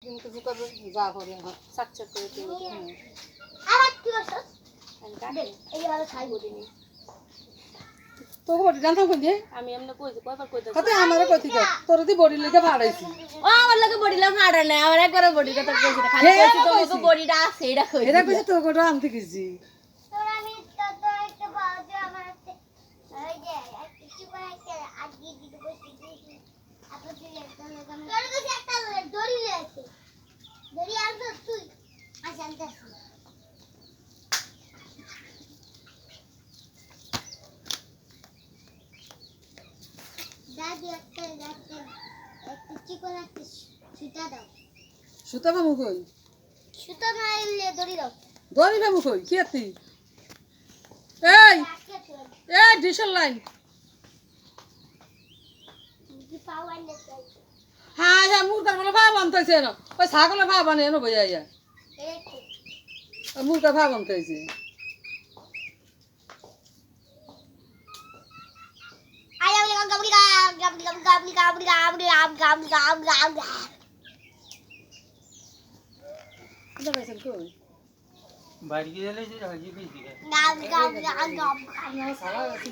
কিন্তু জুকাবে যা করে সাকচক করে দিই আবার কি করছস আমি কাটে এই আর খাইবো দিনি তো বডি জানতাম কই যে আমি এমনে কইছি কয়বার কইতা কত আমারে কইতি কে তোর দি বডি লেগে ফাড়াইছি ও আমার লাগে বডি লা ফাড়া না আমার একবার বডি কথা কইছি না খালি কইছি তো বডিটা আছে এটা কইছি এটা কইছি তো গোটা আনতে গেছি তোর আমি তো একটা বাজে আমার আছে এই যে কিছু করে একটা আজকে দিতে কইছি আপনি তুই একটা লাগাম তোর কাছে একটা দড়ি আছে দড়ি আনছ তুই আচ্ছা আনতাছি দাদি একটা চিকন একটা সুতা দাও সুতা বামু কই সুতা মাইলে দড়ি দাও দড়ি বামু কই কি আতি এই এই ডিশল লাইন কি পাওয়া না হ্যাঁ হ্যাঁ মুরগার বলে ভাব আনতেছে না ওই ছাগলের ভাব আনে এনো বইয়া ইয়া মুরগার ভাব আনতেছে আয়া বলে গাবড়ি গাবড়ি গাবড়ি গাবড়ি গাবড়ি গাবড়ি গাবড়ি গাবড়ি এটা কইছেন কই বাড়ি গেলে যে হাজি দিছি গাবড়ি গাবড়ি গাবড়ি না সারা আছে